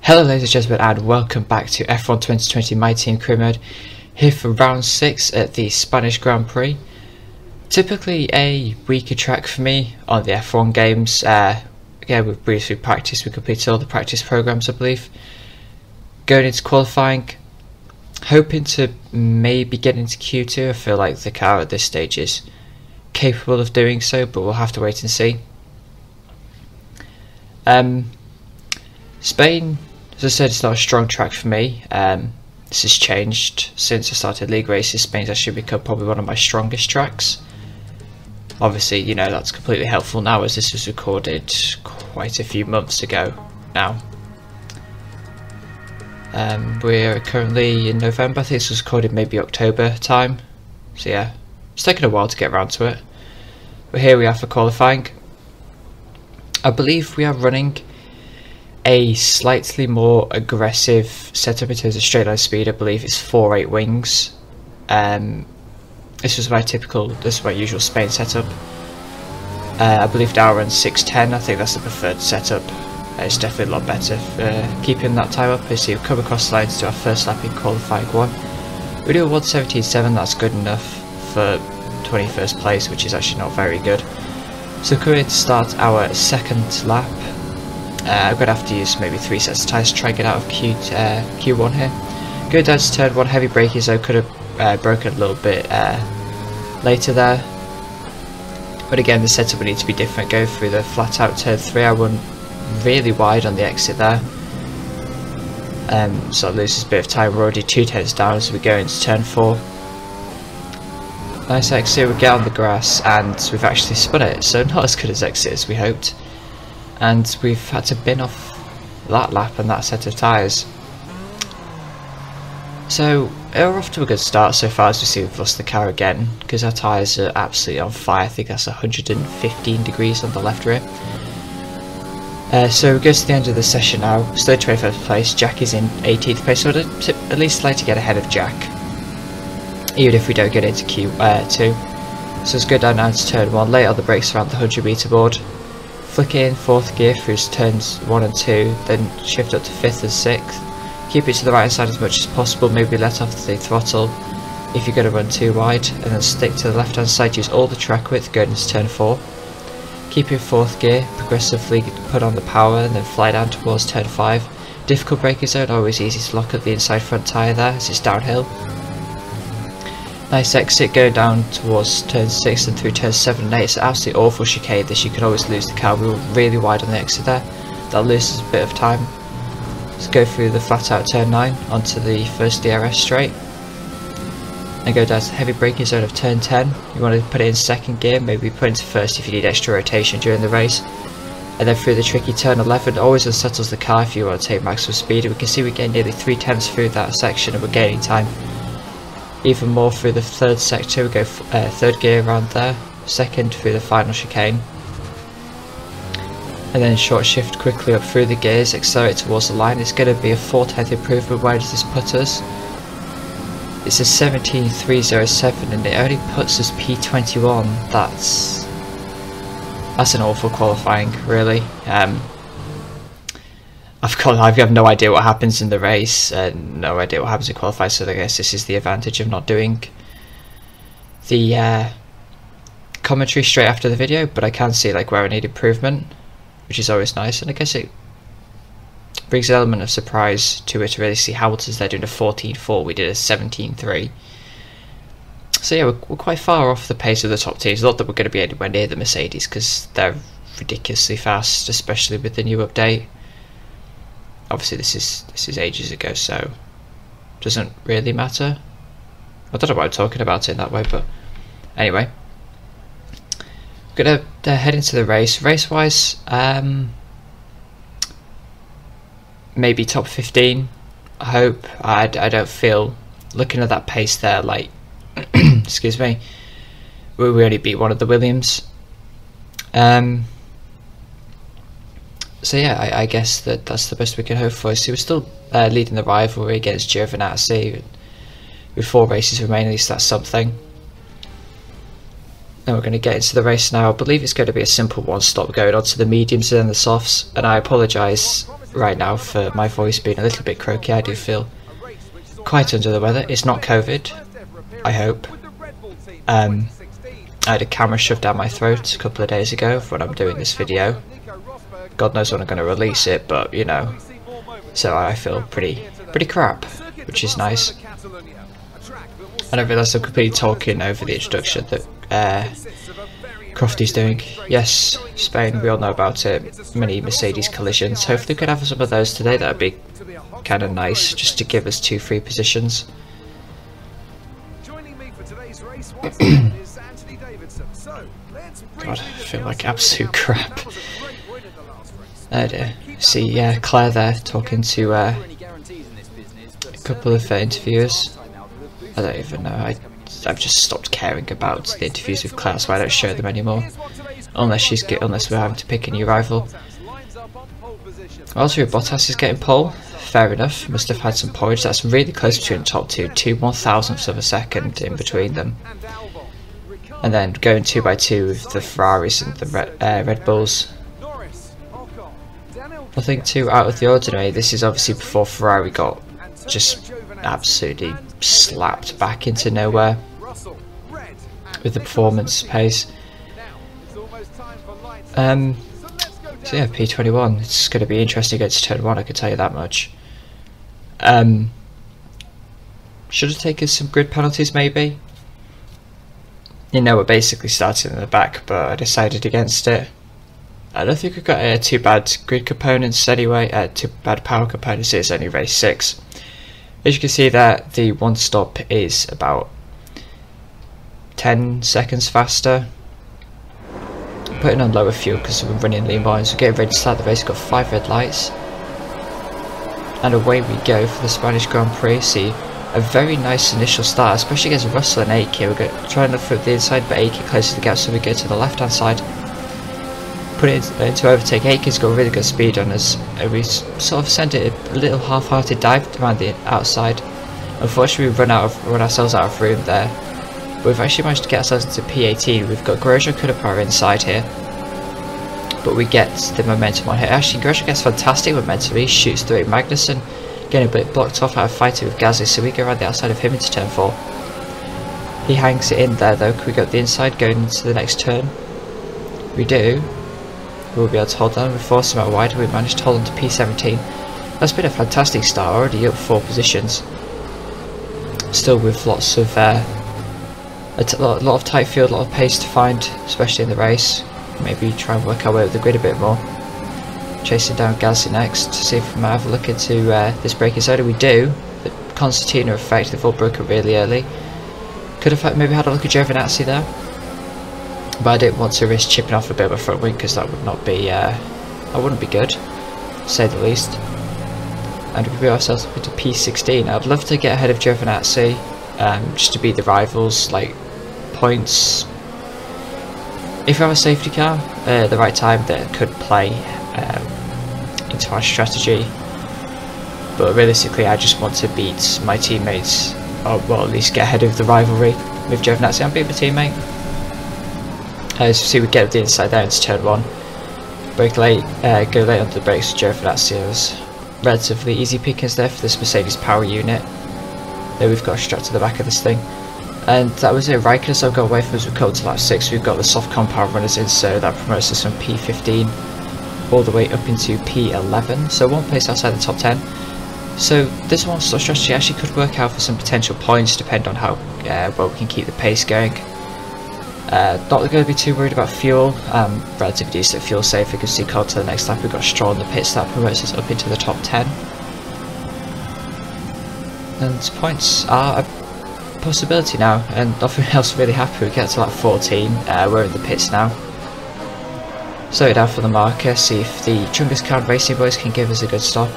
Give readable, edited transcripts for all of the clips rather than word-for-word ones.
Hello ladies and gentlemen, and welcome back to F1 2020 My Team Career Mode, here for round 6 at the Spanish Grand Prix. Typically a weaker track for me on the F1 games. Again, we've briefly practiced, we completed all the practice programs I believe. Going into qualifying, hoping to maybe get into Q2. I feel like the car at this stage is capable of doing so, but we'll have to wait and see. Spain, as I said, it's not a strong track for me. This has changed since I started league races. Spain's actually become probably one of my strongest tracks. Obviously, you know, that's completely helpful now, as this was recorded quite a few months ago now. We're currently in November. I think this was recorded maybe October time. So yeah, it's taken a while to get around to it. But here we are for qualifying. I believe we are running a slightly more aggressive setup in terms of straight line speed. I believe it's 4.8 wings. This was my usual Spain setup. I believe now runs 6.10. I think that's the preferred setup. It's definitely a lot better for keeping that time up. As you come across the lines to our first lap in qualifying 1. We do a 1:17.7, that's good enough for 21st place, which is actually not very good. So coming in to start our second lap, I'm going to have to use maybe 3 sets of tyres to try and get out of Q1 here. Going down to turn 1, heavy braking zone, could have broken a little bit later there. But again, the setup would need to be different. Go through the flat out turn 3, I went really wide on the exit there. So it loses a bit of time. We're already 2 tenths down as we go into turn 4. Nice exit, we get on the grass and we've actually spun it, so not as good as exit as we hoped. And we've had to bin off that lap and that set of tyres. So we're off to a good start so far. As we see, we've lost the car again because our tyres are absolutely on fire. I think that's 115 degrees on the left rear. So we go to the end of the session now. Still 21st place, Jack is in 18th place, so I'd at least like to get ahead of Jack, even if we don't get into Q2. So let's go down now to turn 1, lay on the brakes around the 100 metre board, flick in 4th gear through turns 1 and 2, then shift up to 5th and 6th, keep it to the right hand side as much as possible, maybe let off the throttle if you're going to run too wide, and then stick to the left hand side, use all the track width going into turn 4. Keep in 4th gear, progressively put on the power and then fly down towards turn 5. Difficult braking zone, always easy to lock up the inside front tyre there as it's downhill. Nice exit going down towards turn 6 and through turn 7 and 8. It's an absolutely awful chicane this, you could always lose the car. We were really wide on the exit there, that loses a bit of time. Let's go through the flat out turn 9 onto the first DRS straight. And go down to the heavy braking zone of turn 10. You want to put it in 2nd gear, maybe put it into 1st if you need extra rotation during the race. And then through the tricky turn 11, always unsettles the car if you want to take maximum speed. And we can see we get nearly 3 tenths through that section and we're gaining time. Even more through the 3rd sector, we go 3rd gear around there, 2nd through the final chicane. And then short shift quickly up through the gears, accelerate towards the line. It's going to be a 4/10 improvement. Where does this put us? It's a 17.307 and it only puts us P21. That's an awful qualifying, really. I have no idea what happens in the race, no idea what happens in qualifying, so I guess this is the advantage of not doing the commentary straight after the video, but I can see like where I need improvement, which is always nice, and I guess it brings an element of surprise to it to really see Hamilton's there doing a 14.4, we did a 17.3. So yeah, we're quite far off the pace of the top teams. Not that we're going to be anywhere near the Mercedes because they're ridiculously fast, especially with the new update. Obviously this is ages ago, so it doesn't really matter. I don't know why I'm talking about it in that way, but anyway. I'm going to head into the race. Race-wise, maybe top 15, I hope. I don't feel, looking at that pace there, like, excuse me, we only beat one of the Williams. So yeah, I guess that's the best we can hope for. So we're still leading the rivalry against Giovinazzi with 4 races remaining, at least that's something. Then we're going to get into the race now. I believe it's going to be a simple one stop going on to the mediums and then the softs, and I apologise right now for my voice being a little bit croaky. I do feel quite under the weather. It's not COVID, I hope. I had a camera shoved down my throat a couple of days ago for when I'm doing this video. God knows when I'm going to release it, but you know. So I feel pretty crap, which is nice. And I realise I'm completely talking over the introduction that Crofty's doing. Yes, Spain, we all know about it. Many Mercedes collisions. Hopefully we could have some of those today. That would be kind of nice, just to give us 2 free positions. God, I feel like absolute crap. Oh dear. See, Claire there talking to a couple of interviewers. I don't even know. I've just stopped caring about the interviews with Claire, so I don't show them anymore. Unless we're having to pick a new rival. Also, Bottas is getting pole. Fair enough. Must have had some points. That's really close between the top two. 2/1000ths of a second in between them. And then going 2 by 2 with the Ferraris and the Red Bulls. Nothing too out of the ordinary. This is obviously before Ferrari got just absolutely slapped back into nowhere with the performance pace. So yeah, P21. It's going to be interesting against turn 1, I can tell you that much. Should have taken some grid penalties maybe. You know, we're basically starting in the back, but I decided against it. I don't think we've got too bad grid components anyway, too bad power components. It's only race 6. As you can see that the one stop is about 10 seconds faster. Putting on lower fuel because we're running lean lines. We're getting ready to start the race. We've got 5 red lights. And away we go for the Spanish Grand Prix. See, a very nice initial start, especially against Russell and Ake here. We're trying to look for the inside, but Ake closes the gap, so we go to the left hand side. Put it into overtake. Ake has got really good speed on us. We sort of sent it a little half-hearted dive around the outside. Unfortunately, we run ourselves out of room there. But we've actually managed to get ourselves into P18. We've got Grosjean Kunapara inside here, but we get the momentum on here. Actually, Grosjean gets fantastic momentum. He shoots through Magnussen, getting a bit blocked off out of fighting with Gasly, so we go around the outside of him into turn 4. He hangs it in there though. Can we go up the inside going into the next turn? We do. We'll be able to hold on. We force him out wide. We managed to hold on to P17. That's been a fantastic start. Already up 4 positions. Still with lots of a lot of tight field, a lot of pace to find, especially in the race. Maybe try and work our way up the grid a bit more. Chasing down Gasly next to see if we might have a look into this braking soda. We do. The concertina effect, they've all broken really early. Could have maybe had a look at Giovinazzi there, but I didn't want to risk chipping off a bit of a front wing because that would not be, that wouldn't be good, to say the least. And we put ourselves up into P16. I'd love to get ahead of Giovinazzi, just to beat the rivals, like points. If we have a safety car at the right time, that could play into our strategy. But realistically, I just want to beat my teammates, or well, at least get ahead of the rivalry with Giovinazzi and beat my teammate. As you see, we get the inside there into turn 1. Brake late, go late onto the brakes with Giovinazzi. There's relatively easy pickings there for this Mercedes power unit. Then we've got a strap to the back of this thing. And that was it. Raikkonen so got away from us. We've got to lap 6. We've got the soft compound runners in, so that promotes us from P15 all the way up into P11. So 1 place outside the top 10. So this one sort of strategy actually could work out for some potential points, depending on how well we can keep the pace going. Not going to be too worried about fuel. Relatively decent fuel safe. We can see called to the next lap. We've got Stroll in the pits. That promotes us up into the top 10. And points are a possibility now, and nothing else really happened. We get to lap 14. We're in the pits now. Slow it down for the marker. See if the Chungus Khan Racing Boys can give us a good stop.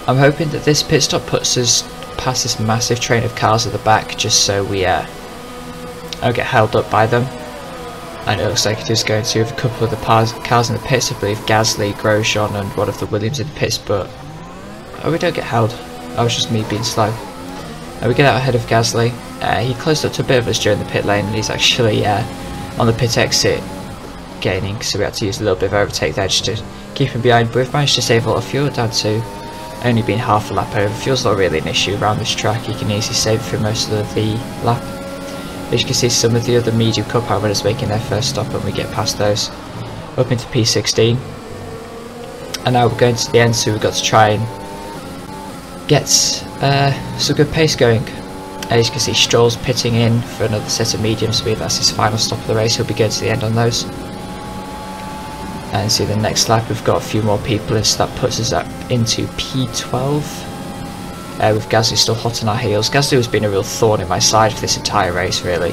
I'm hoping that this pit stop puts us past this massive train of cars at the back, just so we don't get held up by them. And it looks like it is going to with a couple of the cars in the pits. I believe Gasly, Grosjean and one of the Williams in the pits, but we don't get held. That was just me being slow. We get out ahead of Gasly. He closed up to a bit of us during the pit lane, and he's actually on the pit exit gaining, so we had to use a little bit of overtake there just to keep him behind, but we've managed to save a lot of fuel, down to only being half a lap over. Fuel's not really an issue around this track, you can easily save it for most of the lap. As you can see, some of the other medium cup runners making their first stop, and we get past those up into P16. And now we're going to the end, so we've got to try and get some good pace going. As you can see, Stroll's pitting in for another set of mediums. That's his final stop of the race. He'll be going to the end on those. And see, the next lap we've got a few more people in, so that puts us up into P12. With Gasly still hot on our heels. Gasly has been a real thorn in my side for this entire race, really.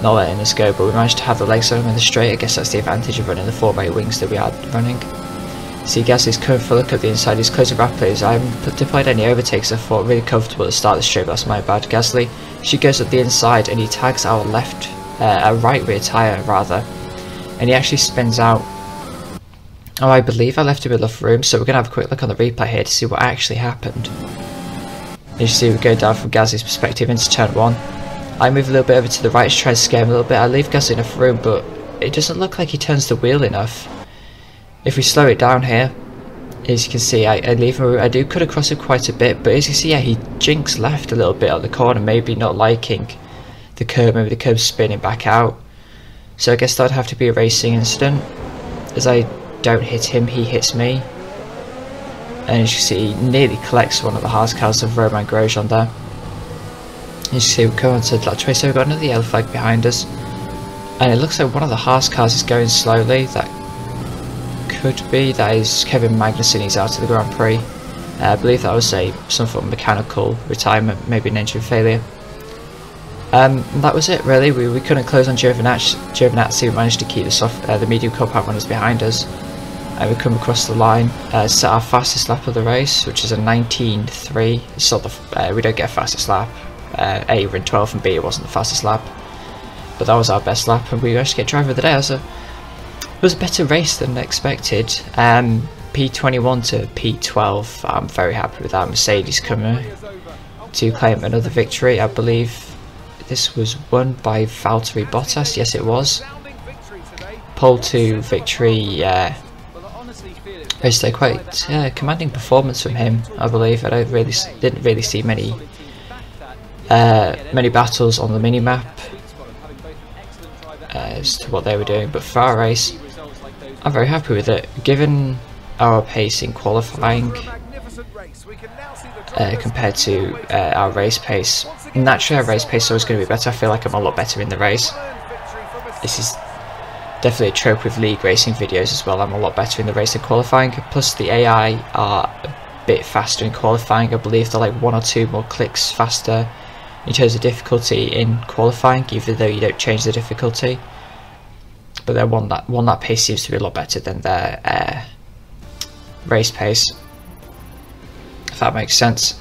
Not letting us go, but we managed to have the legs on him in the straight. I guess that's the advantage of running the 4x wings that we are running. See, Gasly's coming for a look at the inside, he's closing rapidly. I haven't deployed any overtakes, I thought really comfortable at the start of the straight, but that's my bad. Gasly, she goes up the inside and he tags our our right rear tyre rather, and he actually spins out. Oh, I believe I left him enough room, so we're going to have a quick look on the replay here to see what actually happened. As you see, we go down from Gasly's perspective into turn 1. I move a little bit over to the right to try to scare him a little bit. I leave Gasly enough room, but it doesn't look like he turns the wheel enough. If we slow it down here, as you can see, I leave him. I do cut across him quite a bit, but as you see, yeah, he jinks left a little bit on the corner, maybe not liking the curb, maybe the curb's spinning back out. So I guess that would have to be a racing incident. As I don't hit him, he hits me. And as you can see, he nearly collects one of the Haas cars of Romain Grosjean there. As you see, we come on to that trace, so we've got another yellow flag behind us. And it looks like one of the Haas cars is going slowly. That is Kevin Magnussen. He's out of the Grand Prix. I believe that was some form of mechanical retirement, maybe an engine failure. That was it really. We couldn't close on Giovinazzi. We managed to keep the medium cup runners behind us. We come across the line, set our fastest lap of the race, which is a 19.3. It's not the we don't get a fastest lap. A we're in 12th, and B it wasn't the fastest lap, but that was our best lap, and we managed to get driver of the day. It was a better race than expected. P21 to P12. I'm very happy with that. Mercedes coming to claim another victory. I believe this was won by Valtteri Bottas. Yes, it was. Pole 2 victory. Race day, quite commanding performance from him. I believe. I didn't really see many battles on the mini map as to what they were doing, but for our race, I'm very happy with it, given our pace in qualifying compared to our race pace. Naturally, our race pace is always going to be better. I feel like I'm a lot better in the race. This is definitely a trope with league racing videos as well. I'm a lot better in the race than qualifying. Plus, the AI are a bit faster in qualifying. I believe they're like 1 or 2 more clicks faster in terms of difficulty in qualifying, even though you don't change the difficulty. But their one lap pace seems to be a lot better than their race pace, if that makes sense.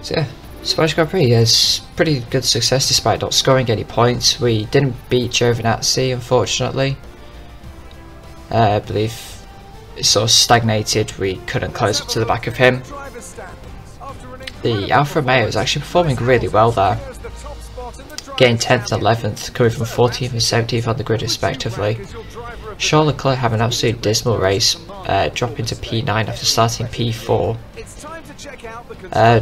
So yeah, Spanish Grand Prix is pretty good success despite not scoring any points. We didn't beat Giovinazzi, unfortunately. I believe it sort of stagnated. We couldn't close up to the back of him. The Alfa Romeo is actually performing really well there, getting 10th and 11th, coming from 14th and 17th on the grid respectively. Charles Leclerc having an absolute dismal race, dropping to P9 after starting P4.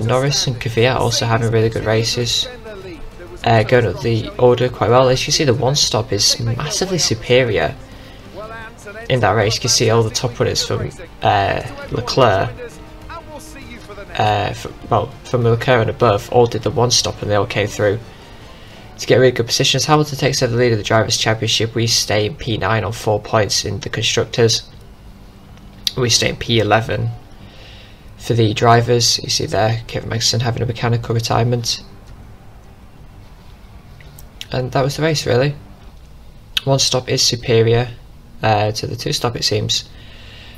Norris and Kvyat also having really good races, going up the order quite well. As you can see, the one stop is massively superior in that race. You can see all the top runners from Leclerc, from Leclerc and above, all did the one stop and they all came through to get really good positions. Hamilton takes over the lead of the Drivers' Championship. We stay in P9 on 4 points in the Constructors. We stay in P11 for the drivers. You see there, Kevin Magnussen having a mechanical retirement. And that was the race really. One stop is superior to the 2 stop, it seems.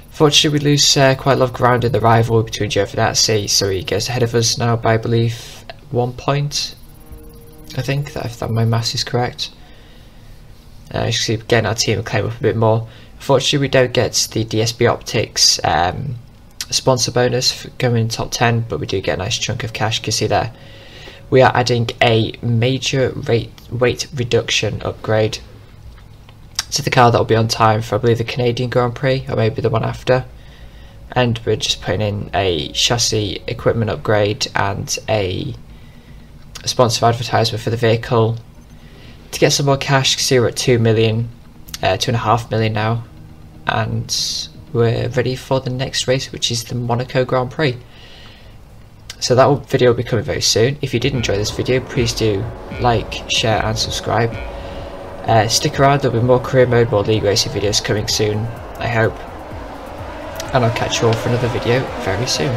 Fortunately, we lose quite a lot of ground in the rivalry between Giovinazzi, so he gets ahead of us now by, I believe, 1 point. I think, if my maths is correct. You can see, getting our team claim up a bit more. Unfortunately, we don't get the DSB Optics sponsor bonus for going in top 10, but we do get a nice chunk of cash. You can see there, we are adding a major weight reduction upgrade. So the car that will be on time for, I believe, the Canadian Grand Prix, or maybe the one after. And we're just putting in a chassis equipment upgrade and a sponsored advertisement for the vehicle to get some more cash, because we're at 2 million, 2.5 million now, and we're ready for the next race, which is the Monaco Grand Prix. So that video will be coming very soon. If you did enjoy this video, please do like, share and subscribe. Stick around, there'll be more career mode, more league racing videos coming soon, I hope. And I'll catch you all for another video very soon.